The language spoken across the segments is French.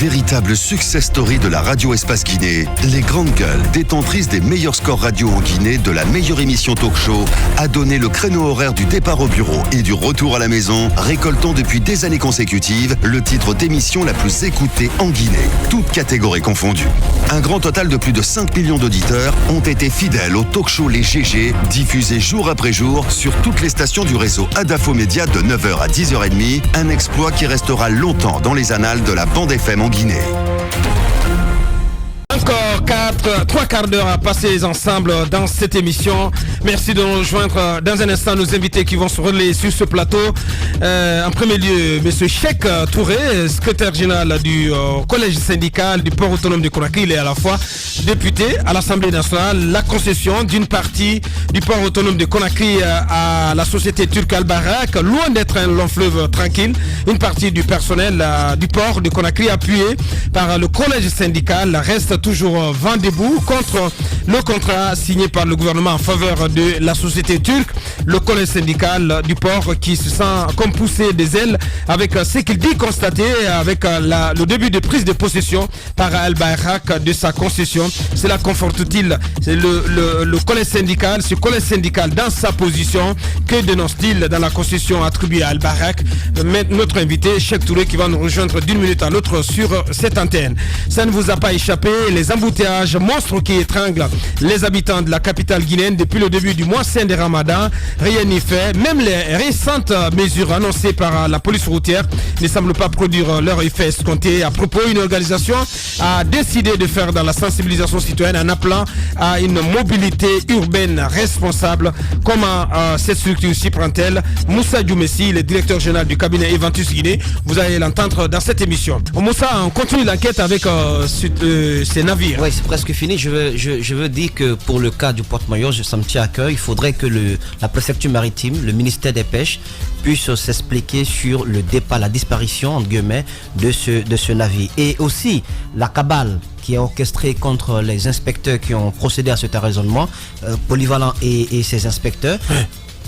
Véritable success story de la radio Espace Guinée, les Grandes Gueules, détentrices des meilleurs scores radio en Guinée de la meilleure émission talk show, a donné le créneau horaire du départ au bureau et du retour à la maison, récoltant depuis des années consécutives le titre d'émission la plus écoutée en Guinée, toutes catégories confondues. Un grand total de plus de 5 millions d'auditeurs ont été fidèles au talk show Les GG, diffusé jour après jour sur toutes les stations du réseau Adafo Média de 9h à 10h30, un exploit qui restera longtemps dans les annales de la bande FM en Guinée. Encore 3 quarts d'heure à passer ensemble dans cette émission. Merci de nous rejoindre dans un instant nos invités qui vont se relayer sur ce plateau. En premier lieu, M. Cheikh Touré, secrétaire général du collège syndical du port autonome de Conakry. Il est à la fois député à l'Assemblée nationale. La concession d'une partie du port autonome de Conakry à la société turque Al-Barak, loin d'être un long fleuve tranquille. Une partie du personnel du port de Conakry appuyé par le collège syndical reste toujours vent debout contre le contrat signé par le gouvernement en faveur de la société turque. Le collège syndical du port qui se sent comme poussé des ailes avec ce qu'il dit constater avec le début de prise de possession par Al-Bayrak de sa concession. Cela conforte-t-il le collège syndical, ce collège syndical dans sa position? Que dénonce-t-il dans la concession attribuée à Al-Bayrak? Notre invité, Cheikh Touré, qui va nous rejoindre d'une minute à l'autre sur cette antenne. Ça ne vous a pas échappé, les embouteillages monstres qui étranglent les habitants de la capitale guinéenne depuis le début du mois saint de Ramadan. Rien n'y fait. Même les récentes mesures annoncées par la police routière ne semblent pas produire leur effet escompté. À propos, une organisation a décidé de faire dans la sensibilisation citoyenne en appelant à une mobilité urbaine responsable. Comment cette structure s'y prend-elle? Moussa Djoumessi, le directeur général du cabinet Eventus Guinée, vous allez l'entendre dans cette émission. Moussa, on continue l'enquête avec ces navires. Oui, c'est presque fini. Je veux dire que pour le cas du Porte-Maillot, ça me tient à cœur. Il faudrait que la préfecture maritime, le ministère des Pêches, puisse s'expliquer sur le départ, la disparition, entre guillemets, de ce navire. Et aussi, la cabale qui est orchestrée contre les inspecteurs qui ont procédé à cet arraisonnement, Polyvalent et ses inspecteurs.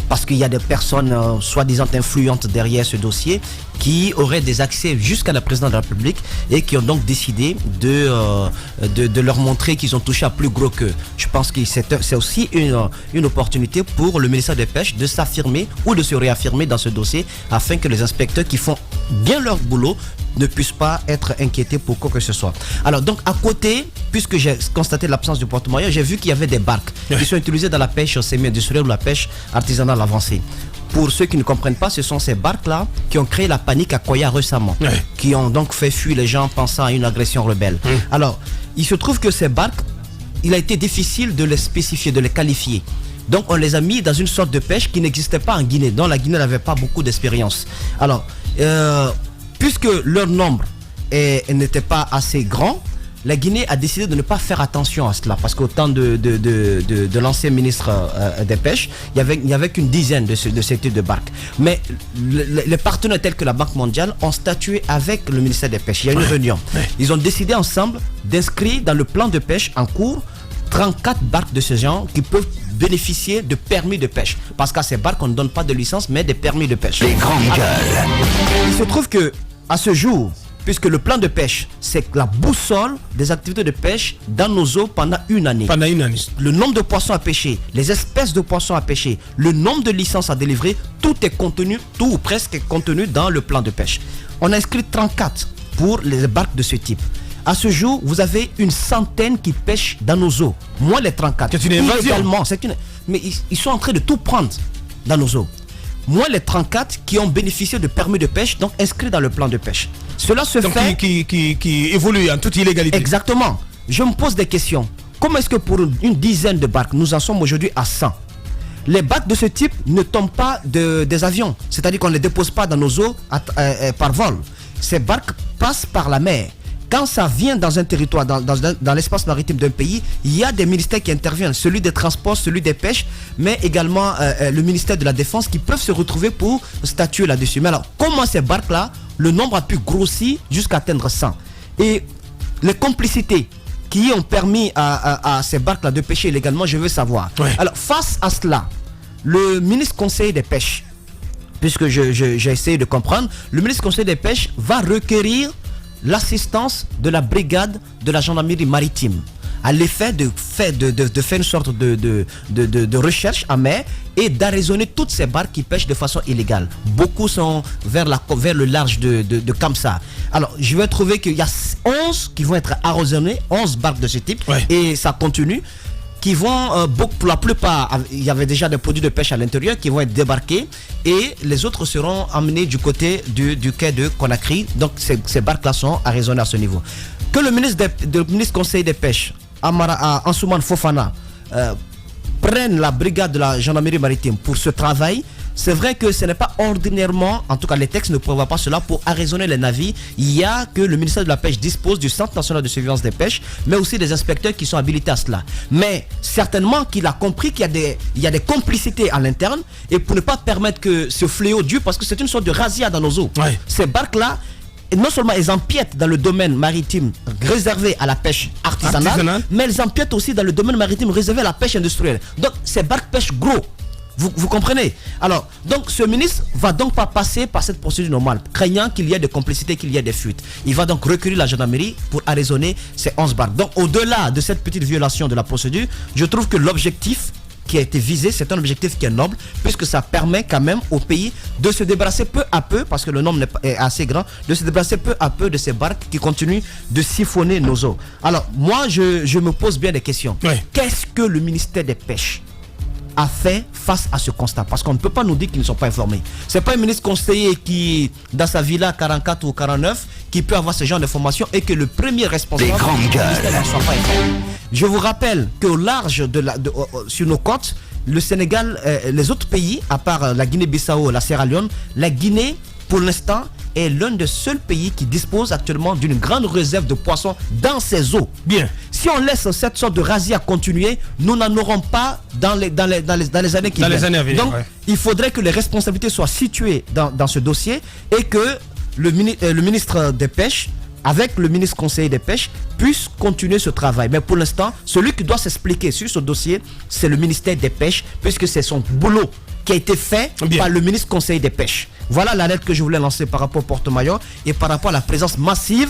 Parce qu'il y a des personnes soi-disant influentes derrière ce dossier qui auraient des accès jusqu'à la présidente de la République et qui ont donc décidé de leur montrer qu'ils ont touché à plus gros qu'eux. Je pense que c'est aussi une opportunité pour le ministère des Pêches de s'affirmer ou de se réaffirmer dans ce dossier afin que les inspecteurs qui font bien leur boulot ne puissent pas être inquiétés pour quoi que ce soit. Alors donc à côté, puisque j'ai constaté l'absence du Porte-Maillot, j'ai vu qu'il y avait des barques qui sont utilisées dans la pêche semi-industrielle ou la pêche artisanale avancée. Pour ceux qui ne comprennent pas, ce sont ces barques-là qui ont créé la panique à Koya récemment, qui ont donc fait fuir les gens pensant à une agression rebelle. Alors, il se trouve que ces barques, il a été difficile de les spécifier, de les qualifier. Donc on les a mis dans une sorte de pêche qui n'existait pas en Guinée, dont la Guinée n'avait pas beaucoup d'expérience. Alors, puisque leur nombre n'était pas assez grand, la Guinée a décidé de ne pas faire attention à cela, parce qu'au temps de l'ancien ministre des Pêches, il n'y avait qu'une dizaine de ce type de barques. Mais les partenaires tels que la Banque mondiale ont statué avec le ministère des Pêches. Il y a une réunion. Ils ont décidé ensemble d'inscrire dans le plan de pêche en cours 34 barques de ce genre qui peuvent bénéficier de permis de pêche. Parce qu'à ces barques, on ne donne pas de licence, mais des permis de pêche. Les grandes gueules. Il se trouve que à ce jour, puisque le plan de pêche, c'est la boussole des activités de pêche dans nos eaux pendant une année. Pendant une année. Le nombre de poissons à pêcher, les espèces de poissons à pêcher, le nombre de licences à délivrer, tout est contenu, tout ou presque est contenu dans le plan de pêche. On a inscrit 34 pour les barques de ce type. À ce jour, vous avez une centaine qui pêchent dans nos eaux. Moins les 34. C'est une invasion. Mais ils sont en train de tout prendre dans nos eaux. Moins les 34 qui ont bénéficié de permis de pêche, donc inscrits dans le plan de pêche. Cela se fait... Qui évolue en toute illégalité. Exactement. Je me pose des questions. Comment est-ce que pour une dizaine de barques, nous en sommes aujourd'hui à 100? Les barques de ce type ne tombent pas des avions. C'est-à-dire qu'on ne les dépose pas dans nos eaux par vol. Ces barques passent par la mer. Quand ça vient dans un territoire, dans l'espace maritime d'un pays, il y a des ministères qui interviennent, celui des transports, celui des pêches, mais également le ministère de la Défense qui peuvent se retrouver pour statuer là-dessus. Mais alors, comment ces barques-là, le nombre a pu grossir jusqu'à atteindre 100? Et les complicités qui ont permis à ces barques-là de pêcher illégalement, je veux savoir. Alors, face à cela, le ministre conseiller des pêches, puisque j'ai essayé de comprendre, le ministre conseiller des pêches va requérir l'assistance de la brigade de la gendarmerie maritime à l'effet de faire une sorte de recherche en mer et d'arraisonner toutes ces barques qui pêchent de façon illégale. Beaucoup sont vers le large de Kamsa. Alors, je vais trouver qu'il y a 11 qui vont être arraisonnées, 11 barques de ce type, et ça continue, qui vont, pour la plupart, il y avait déjà des produits de pêche à l'intérieur qui vont être débarqués, et les autres seront emmenés du côté du quai de Conakry. Donc, ces barques-là sont arraisonnées à ce niveau. Que le ministre conseiller des pêches, Ansoumane Fofana, prennent la brigade de la gendarmerie maritime pour ce travail. C'est vrai que ce n'est pas ordinairement, en tout cas les textes ne prévoient pas cela pour arraisonner les navires. Il y a que le ministère de la Pêche dispose du Centre national de surveillance des pêches, mais aussi des inspecteurs qui sont habilités à cela. Mais certainement qu'il a compris qu'il y a des complicités à l'interne, et pour ne pas permettre que ce fléau dure, parce que c'est une sorte de razzia dans nos eaux. Ces barques-là, non seulement elles empiètent dans le domaine maritime réservé à la pêche artisanale, mais elles empiètent aussi dans le domaine maritime réservé à la pêche industrielle. Donc ces barques pêchent gros. Vous comprenez? Alors, donc ce ministre va donc pas passer par cette procédure normale, craignant qu'il y ait des complicités, qu'il y ait des fuites. Il va donc recourir la gendarmerie pour arraisonner ces 11 barques. Donc au-delà de cette petite violation de la procédure, je trouve que l'objectif qui a été visé, c'est un objectif qui est noble, puisque ça permet quand même au pays de se débarrasser peu à peu, parce que le nombre est assez grand, de se débarrasser peu à peu de ces barques qui continuent de siphonner nos eaux. Alors moi je me pose bien des questions. Qu'est-ce que le ministère des Pêches a fait face à ce constat? Parce qu'on ne peut pas nous dire qu'ils ne sont pas informés. C'est pas un ministre conseiller qui, dans sa villa 44 ou 49, qui peut avoir ce genre d'informations, et que le premier responsable des grandes gueules ne soit pas informé. Je vous rappelle qu'au large sur nos côtes, le Sénégal, les autres pays, à part la Guinée-Bissau, la Sierra Leone, la Guinée, pour l'instant, est l'un des seuls pays qui dispose actuellement d'une grande réserve de poissons dans ses eaux. Bien. Si on laisse cette sorte de razzia continuer, nous n'en aurons pas dans les années qui viennent. Donc, il faudrait que les responsabilités soient situées dans ce dossier, et que le ministre des Pêches, avec le ministre conseiller des Pêches, puisse continuer ce travail. Mais pour l'instant, celui qui doit s'expliquer sur ce dossier, c'est le ministère des Pêches, puisque c'est son boulot qui a été fait par le ministre conseiller des Pêches. Voilà la lettre que je voulais lancer par rapport au Porte-Maillot et par rapport à la présence massive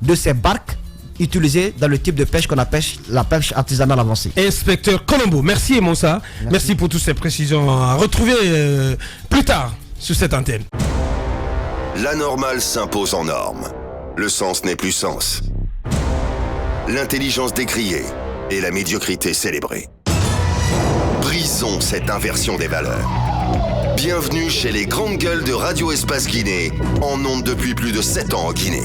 de ces barques utilisées dans le type de pêche qu'on appelle la pêche artisanale avancée. Inspecteur Colombo, merci Moussa. Merci pour toutes ces précisions. À retrouver plus tard sur cette antenne. La normale s'impose en norme. Le sens n'est plus sens. L'intelligence décriée et la médiocrité célébrée. Brisons cette inversion des valeurs. Bienvenue chez les grandes gueules de Radio Espace Guinée, en ondes depuis plus de 7 ans en Guinée.